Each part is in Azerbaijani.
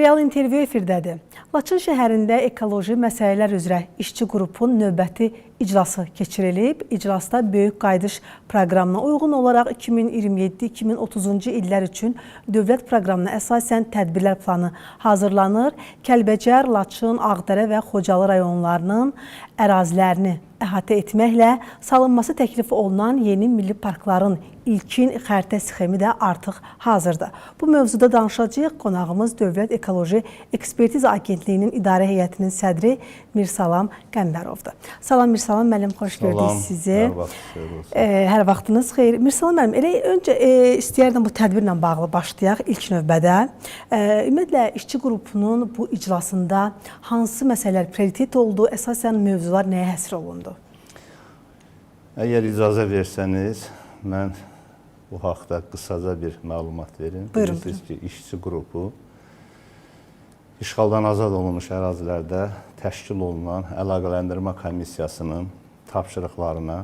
Real intervyu efirdədir. Laçın şəhərində ekoloji məsələlər üzrə işçi qrupun növbəti iclası keçirilib. İclasda böyük qayıdış proqramına uyğun olaraq 2027-2030-cu illər üçün dövlət proqramına əsasən tədbirlər planı hazırlanır. Kəlbəcər, Laçın, Ağdərə və Xocalı rayonlarının ərazilərini əhatə etməklə salınması təklif olunan yeni milli parkların ilkin xəritə sxemi də artıq hazırdır. Bu mövzuda danışacağıq. Qonağımız Dövlət Ekoloji Ekspertiza Agentliyinin İdarə Heyətinin sədri Mirsalam Qəmbərovdur. Salam Mirsalam müəllim, xoş gördük sizi. Hər vaxtınız xeyir. Mirsalam müəllim, elə öncə istəyərdim bu tədbirlə bağlı başlayaq ilk növbədə. Ümumiyyətlə işçi qrupunun bu iclasında hansı məsələlər prioritet oldu, əsasən mövzular nəyə həsr olundu? Əgər icazə versəniz, mən bu haqda qısaca bir məlumat verim. Bilirsiniz ki, işçi qrupu işğaldan azad olunmuş ərazilərdə təşkil olunan əlaqələndirmə komissiyasının tapşırıqlarına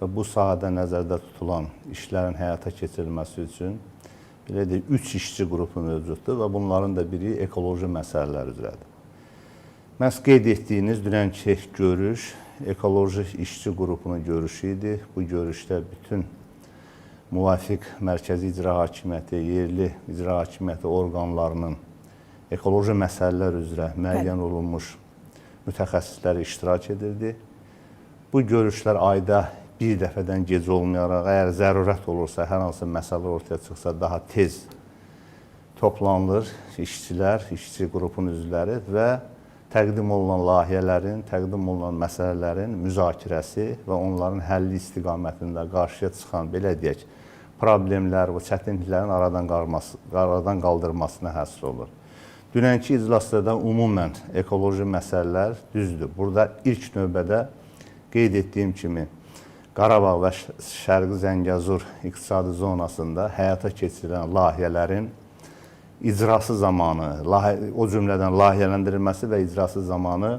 və bu sahədə nəzərdə tutulan işlərin həyata keçirilməsi üçün belə deyək, 3 işçi qrupu mövcuddur və bunların da biri ekoloji məsələlər üzrədir. Məhz qeyd etdiyiniz dünənki görüş ekoloji işçi qrupunun görüşü idi. Bu görüşdə bütün müvafiq mərkəzi icra hakimiyyəti, yerli icra hakimiyyəti orqanlarının ekoloji məsələlər üzrə müəyyən olunmuş mütəxəssisləri iştirak edirdi. Bu görüşlər ayda bir dəfədən gec olmayaraq, əgər zərurət olursa, hər hansı məsələ ortaya çıxsa daha tez toplanılır işçilər, işçi qrupun üzvləri və təqdim olunan layihələrin, təqdim olunan məsələlərin müzakirəsi və onların həlli istiqamətində qarşıya çıxan, belə deyək, problemlər və çətinliklərin aradan qaldırmasına həsr olur. Dünənki iclasda da ümumən ekoloji məsələlər düzdür. Burada ilk növbədə qeyd etdiyim kimi Qarabağ və Şərqi Zəngəzur iqtisadi zonasında həyata keçirilən layihələrin icrası zamanı, o cümlədən layihələndirilməsi və icrası zamanı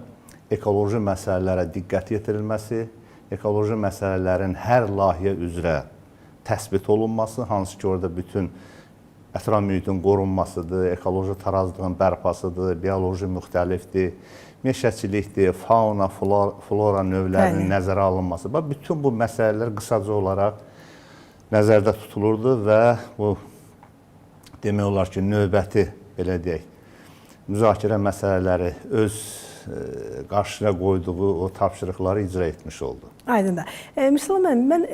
ekoloji məsələlərə diqqət yetirilməsi, ekoloji məsələlərin hər layihə üzrə təsbit olunması, hansı ki, orada bütün ətraf mühitin qorunmasıdır, ekoloji tarazlığın bərpasıdır, bioloji müxtəlifdir, meşəçilikdir, fauna, flora növlərinin nəzərə alınması. Bütün bu məsələlər qısaca olaraq nəzərdə tutulurdu və bu demək olar ki, növbəti, belə deyək, müzakirə məsələləri öz qarşıya qoyduğu o tapşırıqları icra etmiş oldu. Aydındır. Mirsalam müəllim, mən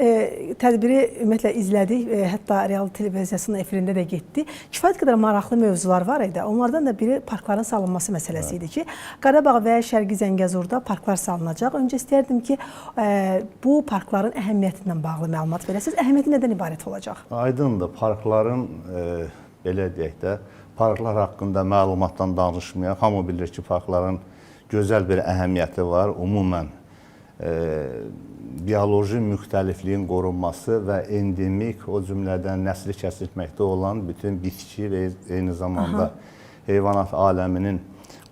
tədbiri ümumiyyətlə izlədik, hətta Real televiziyasının efirində də getdi. Kifayət qədər maraqlı mövzular var idi. Onlardan da biri parkların salınması məsələsi idi ki, Qarabağ və Şərqi Zəngəzurda parklar salınacaq. Öncə istərdim ki, bu parkların əhəmiyyətindən bağlı məlumat verəsiniz. Əhəmiyyəti nədən ibarət olacaq? Aydındır, parkların, belə deyək də, parklar haqqında məlumatdan danışmayaq. Hamı bilir ki, parkların gözəl bir əhəmiyyəti var. Ümumən bioloji müxtəlifliyin qorunması və endemik, o cümlədən nəsli kəsilməkdə olan bütün bitki və eyni zamanda heyvanat aləminin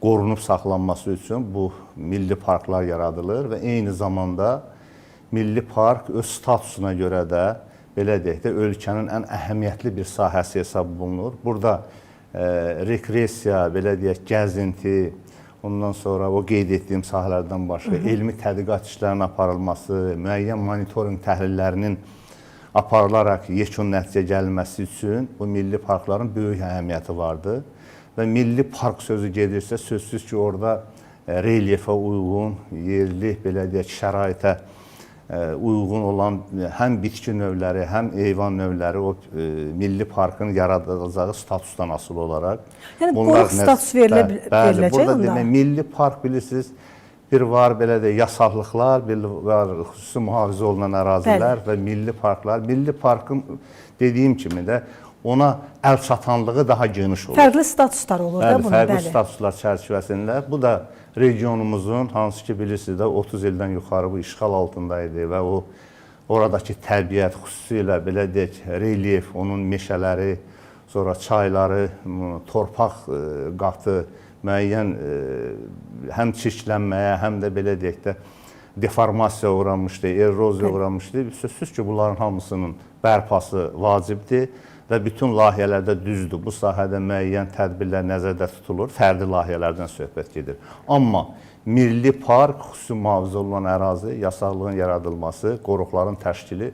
qorunub saxlanması üçün bu milli parklar yaradılır və eyni zamanda milli park öz statusuna görə də, belə deyək də, ölkənin ən əhəmiyyətli bir sahəsi hesab olunur. Burada regresiya, belə deyək, gəzinti, ondan sonra o qeyd etdiyim sahələrdən başqa elmi tədqiqat işlərinin aparılması, müəyyən monitorinq təhlillərinin aparılaraq yekun nəticə gəlməsi üçün bu milli parkların böyük əhəmiyyəti vardır. Və milli park sözü gedirsə, sözsüz ki, orada relyefə uyğun, yerli, belə deyək, şəraitə uyğun olan həm bitki növləri, həm heyvan növləri o milli parkın yaradacağı statusdan asılı olaraq. Yəni, qoruq status veriləcək burada demək, milli park bilirsiniz, bir var belə də yasallıqlar, bir var xüsusi mühafizə olunan ərazilər və milli parklar. Milli parkın dediyim kimi də ona əl çatanlığı daha geniş olur. Fərqli statuslar olur da bunun, fərqli statuslar çərçivəsində. Bu da regionumuzun, hansı ki bilirsiniz də 30 ildən yuxarı bu işğal altındaydı və oradakı təbiət, xüsusilə belə deyək, relyef, onun meşələri, sonra çayları, torpaq qatı, müəyyən həm çirklənməyə, həm də belə deyək də deformasiya uğramışdı, eroziya uğramışdı. Sözsüz ki, bunların hamısının bərpası vacibdir və bütün layihələrdə düzdür. Bu sahədə müəyyən tədbirlər nəzərdə tutulur, fərdi layihələrdən söhbət gedir. Amma milli park, xüsusi mühafizə olunan ərazi, yasaqlığın yaradılması, qoruqların təşkili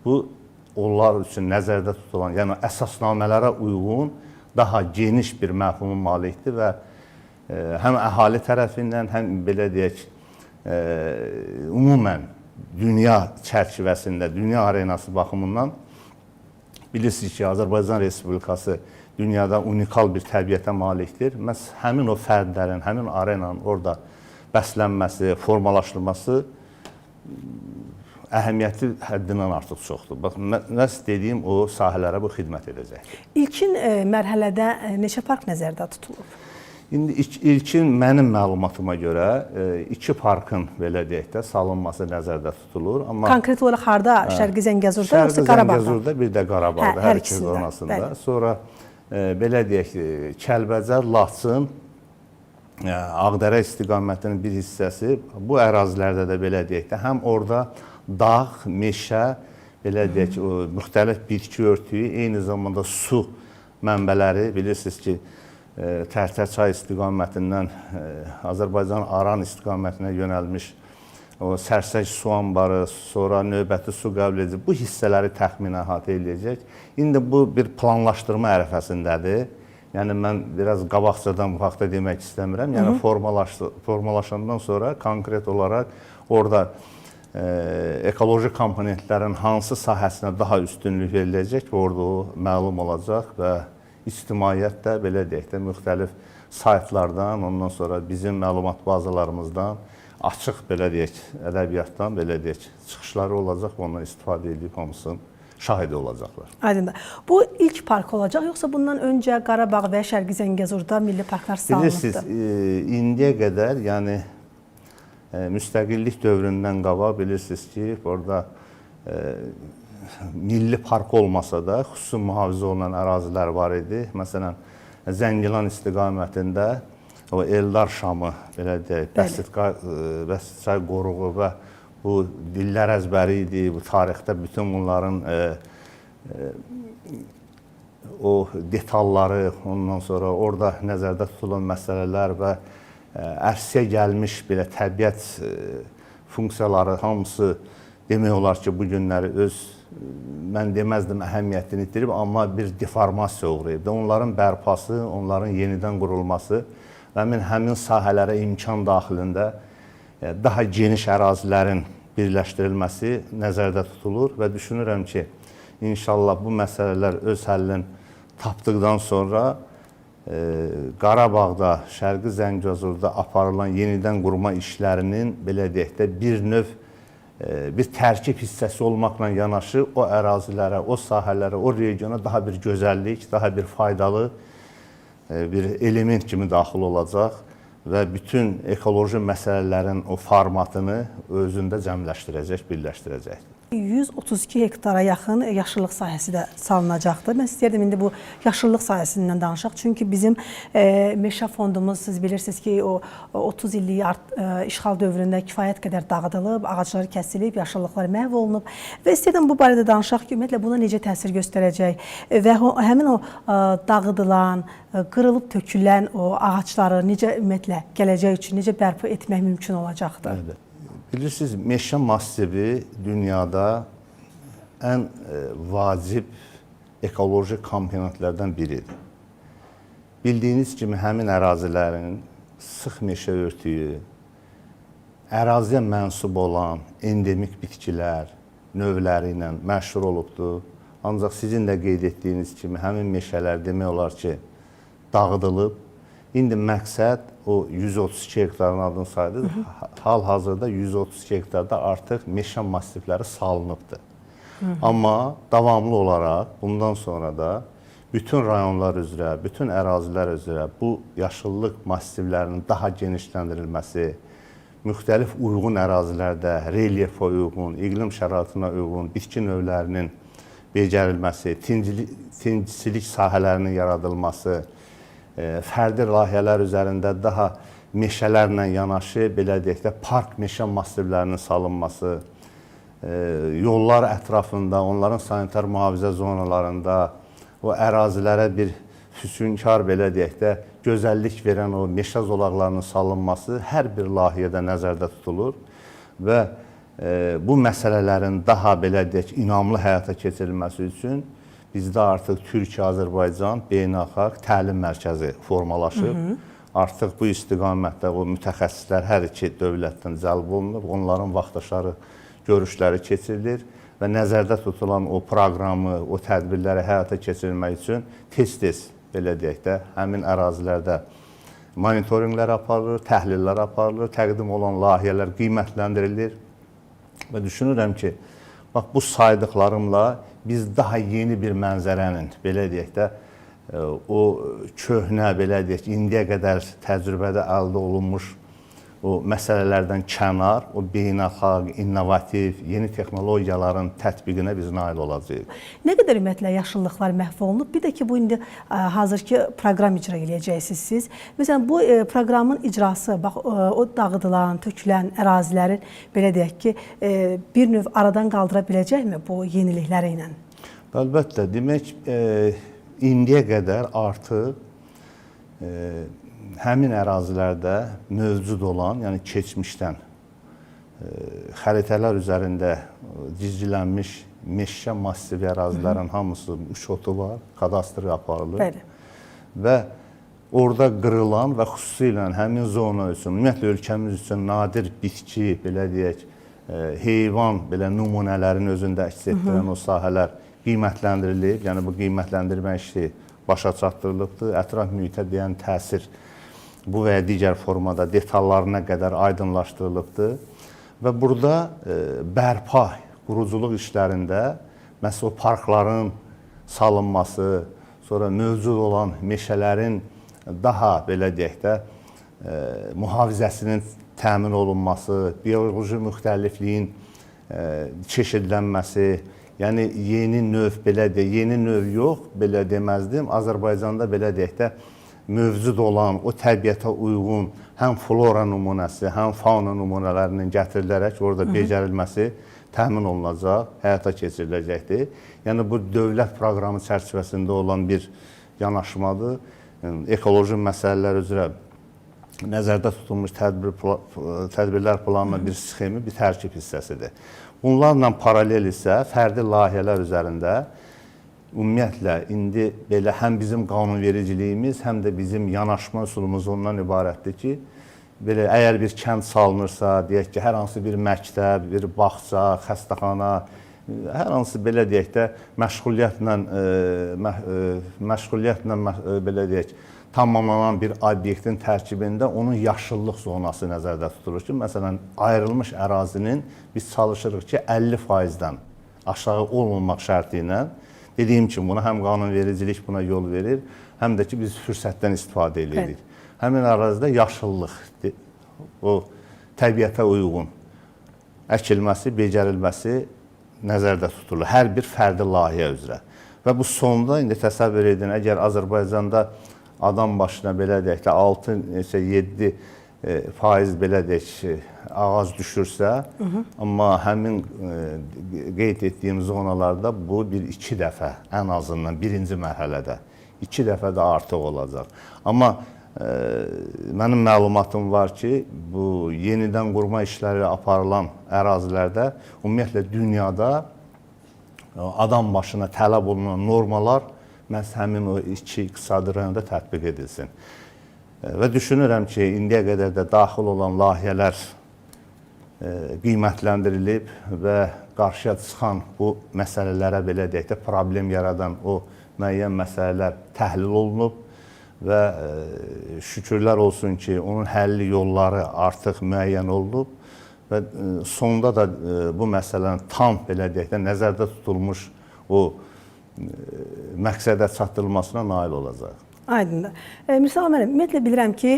bu onlar üçün nəzərdə tutulan, yəni əsasnamələrə uyğun daha geniş bir məfhuma malikdir və həm əhali tərəfindən, həm belə deyək, ümumən dünya çərçivəsində, dünya arenası baxımından bilirsiniz ki, Azərbaycan Respublikası dünyada unikal bir təbiətə malikdir. Məhz həmin o fərdlərin, həmin arenanın orada bəslənməsi, formalaşdırması əhəmiyyəti həddindən artıq çoxdur. Bax, məhz dediyim o sahələrə bu xidmət edəcəkdir. İlkin mərhələdə neçə park nəzərdə tutulub? İndi ilkin mənim məlumatıma görə 2 parkın belə deyək də salınması nəzərdə tutulur. Amma konkret olaraq harda? Şərqi Zəngəzurda yoxsa Qarabağda? Şərqi Zəngəzurda, bir də Qarabağda, hər iki zonasında. Sonra belə deyək, Kəlbəcər, Laçın, Ağdərə istiqamətinin bir hissəsi bu ərazilərdə də belə deyək də həm orada dağ, meşə, belə deyək, müxtəlif bitki örtüyü, eyni zamanda su mənbələri, bilirsiniz ki, Tərtər çay istiqamətindən Azərbaycan Aran istiqamətinə yönəlmiş o Sərsəng su anbarı, sonra növbəti su qəbul edici bu hissələri təxminən əhatə edəcək. İndi bu bir planlaşdırma ərəfəsindədir. Yəni mən biraz qabaqcadan bu haqda demək istəmirəm. Yəni formalaşandan sonra konkret olaraq orada ekoloji komponentlərin hansı sahəsinə daha üstünlük veriləcək, orada o məlum olacaq və ictimaiyyət də belə deyək də müxtəlif saytlardan, ondan sonra bizim məlumat bazalarımızdan, açıq belə deyək, ədəbiyyatdan belə deyək, çıxışları olacaq və ondan istifadə edib hamısının şahidi olacaqlar. Aydındır. Bu ilk park olacaq, yoxsa bundan öncə Qarabağ və Şərqi Zəngəzurda milli parklar salınıbdır? Bilirsiniz, indiyə qədər, yəni müstəqillik dövründən qabaq bilirsiniz ki, orada milli park olmasa da xüsusi mühafizə olunan ərazilər var idi. Məsələn, Zəngilan istiqamətində o Eldar Şamı, belə deyək, Bəsitçay qoruğu və bu dillər əzbəri idi, bu tarixdə bütün bunların o detalları, ondan sonra orada nəzərdə tutulan məsələlər və ərsəyə gəlmiş belə təbiət funksiyaları hamısı demək olar ki, bu günləri öz mən deməzdim əhəmiyyətini itirib, amma bir deformasiya uğrayıb. Onların bərpası, onların yenidən qurulması və həmin sahələrə imkan daxilində daha geniş ərazilərin birləşdirilməsi nəzərdə tutulur və düşünürəm ki, inşallah bu məsələlər öz həllini tapdıqdan sonra Qarabağda, Şərqi Zəngəzurda aparılan yenidən qurma işlərinin belə deyək də bir növ bir tərkib hissəsi olmaqla yanaşı o ərazilərə, o sahələrə, o regiona daha bir gözəllik, daha bir faydalı bir element kimi daxil olacaq və bütün ekoloji məsələlərin o formatını özündə cəmləşdirəcək, birləşdirəcəkdir. 132 hektara yaxın yaşıllıq sahəsi də salınacaqdır. Mən istəyirdim indi bu yaşıllıq sahəsindən danışaq. Çünki bizim meşə fondumuz, siz bilirsiniz ki, o 30 illik işğal dövründə kifayət qədər dağıdılıb, ağaclar kəsilib, yaşıllıqlar məhv olunub və istəyirdim bu barədə danışaq ki, ümumiyyətlə buna necə təsir göstərəcək və həmin o dağıdılan, qırılıb tökülən o ağacları necə ümumiyyətlə gələcək üçün necə bərpa etmək mümkün olacaqdır? Evet. Bilirsiniz, meşə massivi dünyada ən vacib ekoloji komponentlərdən biridir. Bildiyiniz kimi həmin ərazilərin sıx meşə örtüyü, əraziyə mənsub olan endemik bitkilər növləri ilə məşhur olubdur. Ancaq sizin də qeyd etdiyiniz kimi həmin meşələr demək olar ki, dağıdılıb. İndi məqsəd o 132 hektarın adını saydı. Hal-hazırda 132 hektarda artıq meşə massivləri salınıbdır. Amma davamlı olaraq bundan sonra da bütün rayonlar üzrə, bütün ərazilər üzrə bu yaşıllıq massivlərinin daha genişləndirilməsi, müxtəlif uyğun ərazilərdə relyefə uyğun, iqlim şəraitinə uyğun bitki növlərinin becərilməsi, tincisilik sahələrinin yaradılması, fərdi layihələr üzərində daha meşələrlə yanaşı, belə deyək də, park meşə massivlərinin salınması, yollar ətrafında, onların sanitar mühafizə zonalarında, o ərazilərə bir füsunkar, belə deyək də, gözəllik verən o meşə zolaqlarının salınması hər bir layihədə nəzərdə tutulur və bu məsələlərin daha, belə deyək, inamlı həyata keçirilməsi üçün bizdə artıq Türkiyə-Azərbaycan beynəlxalq təlim mərkəzi formalaşıb. Artıq bu istiqamətdə o mütəxəssislər hər iki dövlətdən cəlb olunub, onların vaxtaşarı görüşləri keçirilir və nəzərdə tutulan o proqramı, o tədbirləri həyata keçirilmək üçün tez-tez, belə deyək də, həmin ərazilərdə monitorinqlər aparılır, təhlillər aparılır, təqdim olan layihələr qiymətləndirilir və düşünürəm ki, bax, bu saydıqlarımla biz daha yeni bir mənzərənin, belə deyək də, o köhnə, belə deyək, indiyə qədər təcrübədə əldə olunmuş o məsələlərdən kənar, o beynəlxalq, innovativ, yeni texnologiyaların tətbiqinə biz nail olacağıq. Nə qədər ümumiyyətlə yaşıllıqlar məhv olunub? Bir də ki, bu indi hazırki proqram icra edəcəksiniz siz. Məsələn, bu proqramın icrası, bax, o dağıdılan, tökülən ərazilərin, belə deyək ki, bir növ aradan qaldıra biləcəkmi bu yenilikləri ilə? Əlbəttə, demək, indiyə qədər artıq həmin ərazilərdə mövcud olan, yəni keçmişdən xəritələr üzərində cizgilənmiş meşə massivi ərazilərin hamısı uçotu var, kadastri aparılır. Bəli. Və orada qırılan və xüsusilə həmin zona üçün, ümumiyyətlə ölkəmiz üçün nadir bitki, belə deyək, heyvan belə nümunələrin özündə əks etdirən o sahələr qiymətləndirilib. Yəni bu qiymətləndirmə işi başa çatdırılıbdır. Ətraf mühitə deyən təsir bu və ya digər formada detallarına qədər aydınlaşdırılıbdır. Və burada bərpa, quruculuq işlərində məsələn o parkların salınması, sonra mövcud olan meşələrin daha, belə deyək də, mühafizəsinin təmin olunması, bioloji müxtəlifliyin çeşidlənməsi, yəni yeni növ, belə deyək, yeni növ yox, belə deməzdim, Azərbaycanda belə deyək də, mövcud olan, o təbiətə uyğun həm flora nümunəsi, həm fauna nümunələrinin gətirilərək orada becərilməsi təmin olunacaq, həyata keçiriləcəkdir. Yəni, bu dövlət proqramı çərçivəsində olan bir yanaşmadır. Ekoloji məsələlər üzrə nəzərdə tutulmuş tədbirlər planının bir sxemi, bir tərkib hissəsidir. Bunlarla paralel isə fərdi layihələr üzərində ümumiyyətlə, indi belə həm bizim qanunvericiliyimiz, həm də bizim yanaşma üsulumuz ondan ibarətdir ki, belə əgər bir kənd salınırsa, deyək ki, hər hansı bir məktəb, bir bağça, xəstəxana, hər hansı belə deyək də məşğuliyyətlə belə deyək, tamamlanan bir obyektin tərkibində onun yaşıllıq zonası nəzərdə tutulur ki, məsələn, ayrılmış ərazinin biz çalışırıq ki, 50%-dən aşağı olmamaq şərti ilə, dediyim kimi, buna həm qanunvericilik buna yol verir, həm də ki, biz fürsətdən istifadə edirik. Həmin ərazidə yaşıllıq, o təbiətə uyğun əkilməsi, becərilməsi nəzərdə tutulur. Hər bir fərdi layihə üzrə. Və bu sonda, indi təsəvvür edin, əgər Azərbaycanda adam başına belə deyək də 6-7% belə deyək ağac düşürsə, amma həmin qeyd etdiyim zonalarda bu bir 2 dəfə, ən azından birinci mərhələdə 2 dəfə də artıq olacaq. Amma mənim məlumatım var ki, bu yenidən qurma işləri aparılan ərazilərdə ümumiyyətlə dünyada adam başına tələb olunan normalar məhz həmin o iki iqtisadi rayonda tətbiq edilsin. Və düşünürəm ki, indiyə qədər də daxil olan layihələr qiymətləndirilib və qarşıya çıxan bu məsələlərə, belə deyək də, problem yaradan o müəyyən məsələlər təhlil olunub və şükürlər olsun ki, onun həlli yolları artıq müəyyən olunub və sonda da bu məsələnin tam, belə deyək də, nəzərdə tutulmuş o məqsədə çatdırılmasına nail olacaq. Aydındır. Mirsad müəllim, ümumiyyətlə bilirəm ki,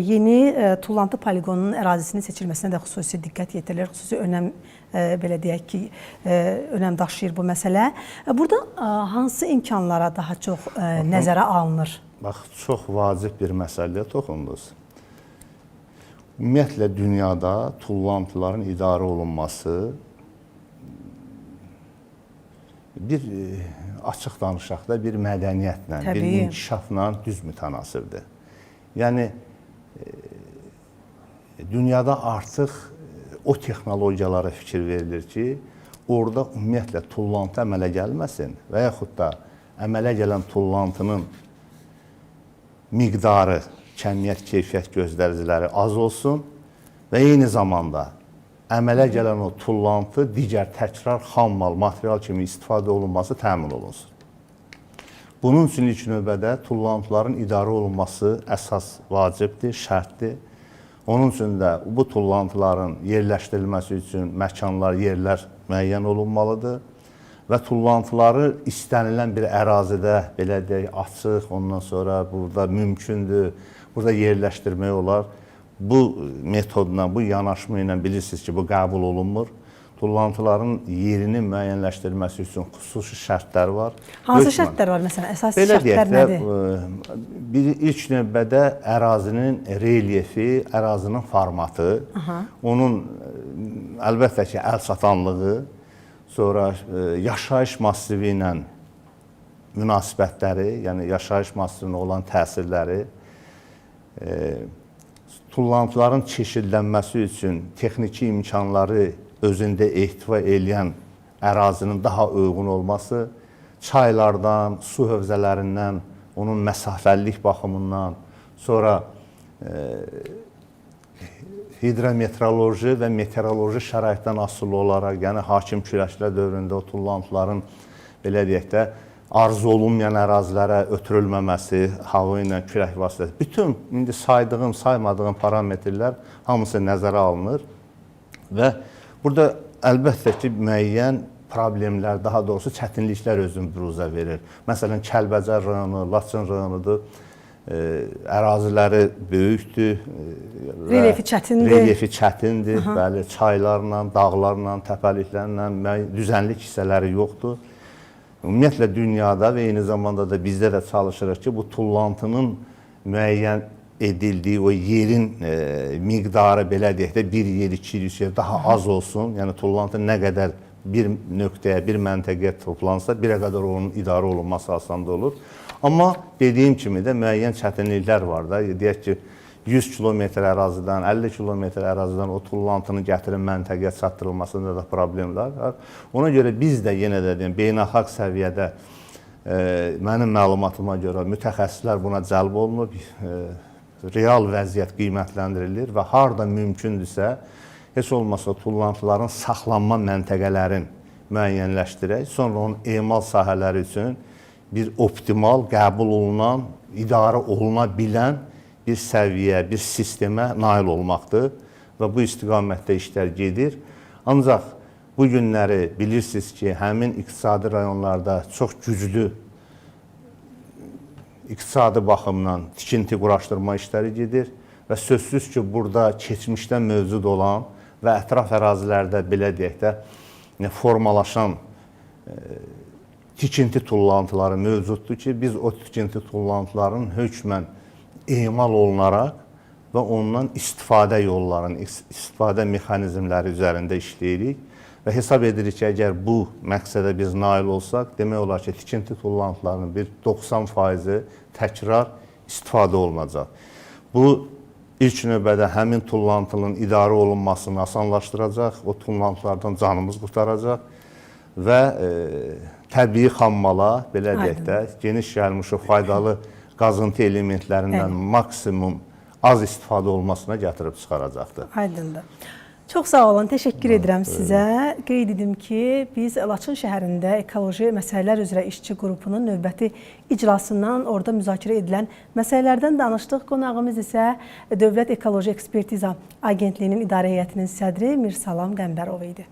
yeni tullantı poliqonunun ərazisinin seçilməsinə də xüsusi diqqət yetirilir, xüsusi önəm, belə deyək ki, önəm daşıyır bu məsələ. Burada hansı imkanlara daha çox nəzərə alınır? Bax, çox vacib bir məsələyə toxundunuz. Ümumiyyətlə, dünyada tullantıların idarə olunması bir açıq danışaq da bir mədəniyyətlə, bir Təbii. inkişafla düz mütənasibdir. Yəni dünyada artıq o texnologiyalara fikir verilir ki, orada ümumiyyətlə tullantı əmələ gəlməsin və yaxud da əmələ gələn tullantının miqdarı, kəmiyyət, keyfiyyət göstəriciləri az olsun və eyni zamanda əmələ gələn o tullantı digər təkrar xammal, material kimi istifadə olunması təmin olunsun. Bunun üçün ilk növbədə tullantıların idarə olunması əsas vacibdir, şərtdir. Onun üçün də bu tullantıların yerləşdirilməsi üçün məkanlar, yerlər müəyyən olunmalıdır və tullantıları istənilən bir ərazidə, belə deyək, açıq, ondan sonra burada mümkündür, burada yerləşdirmək olar. Bu metodla, bu yanaşma ilə bilirsiniz ki, bu qəbul olunmur. Tullantıların yerini müəyyənləşdirilməsi üçün xüsusi şərtlər var. Hansı şərtlər var məsələn? Əsas şərtlər nədir? İlk növbədə ərazinin relyefi, ərazinin formatı, onun əlbəttə ki, əlçatanlığı, sonra yaşayış massivi ilə münasibətləri, yəni yaşayış massivinə olan təsirləri, tullantıların çeşidlənməsi üçün texniki imkanları özündə ehtiva edən ərazinin daha uyğun olması, çaylardan, su hövzələrindən, onun məsafəlilik baxımından, sonra hidrometeoroloji və meteoroloji şəraitdən asılı olaraq, yəni hakim küləklər dövründə o tullantıların, belə deyək də, arzu olunmayan ərazilərə ötürülməməsi, hava ilə külək vasitəsi. Bütün indi saydığım, saymadığım parametrlər hamısı nəzərə alınır və burada əlbəttə ki, müəyyən problemlər, daha doğrusu çətinliklər özünü büruzə verir. Məsələn, Kəlbəcər rayonu, Laçın rayonudur, əraziləri böyükdür, relyefi çətindir, bəli, çaylarla, dağlarla, təpəliklərlə, düzənlik hissələri yoxdur. Ümumiyyətlə, dünyada və eyni zamanda da bizdə də çalışırıq ki, bu tullantının müəyyən edildiyi o yerin miqdarı, belə deyək də, bir yer, iki yer daha az olsun. Yəni, tullantı nə qədər bir nöqtəyə, bir məntəqəyə toplansa, birə qədər onun idarə olunması asanda olur. Amma dediyim kimi də müəyyən çətinliklər var da. Deyək ki, 100 kilometr ərazidən, 50 kilometr ərazidən o tullantını gətirin məntəqəyə çatdırılmasında da problemlər var. Ona görə biz də yenə də deyim, beynəlxalq səviyyədə mənim məlumatıma görə mütəxəssislər buna cəlb olunub, real vəziyyət qiymətləndirilir və harda mümkündürsə, heç olmasa tullantıların saxlanma məntəqələrin müəyyənləşdirək, sonra onun emal sahələri üçün bir optimal, qəbul olunan, idarə oluna bilən bir səviyyə, bir sistemə nail olmaqdır və bu istiqamətdə işlər gedir. Ancaq bu günləri bilirsiniz ki, həmin iqtisadi rayonlarda çox güclü iqtisadi baxımdan tikinti quraşdırma işləri gedir və sözsüz ki, burada keçmişdən mövcud olan və ətraf ərazilərdə, belə deyək də, formalaşan tikinti tullantıları mövcuddur ki, biz o tikinti tullantılarının hökmən emal olunaraq və ondan istifadə yollarının, istifadə mexanizmləri üzərində işləyirik və hesab edirik ki, əgər bu məqsədə biz nail olsaq, demək olar ki, tikinti tullantılarının bir 90%-i təkrar istifadə olunacaq. Bu, ilk növbədə həmin tullantının idarə olunmasını asanlaşdıracaq, o tullantılardan canımız qurtaracaq və təbii xammala, belə deyək də, geniş gəlmiş o faydalı qazıntı elementlərindən maksimum az istifadə olmasına gətirib çıxaracaqdır. Aydındır. Çox sağ olun, təşəkkür edirəm sizə. Qeyd edim ki, biz Laçın şəhərində ekoloji məsələlər üzrə işçi qrupunun növbəti iclasından orada müzakirə edilən məsələlərdən danışdıq. Qonağımız isə Dövlət Ekoloji Ekspertiza Agentliyinin İdarə Heyətinin sədri Mirsalam Qəmbərov idi.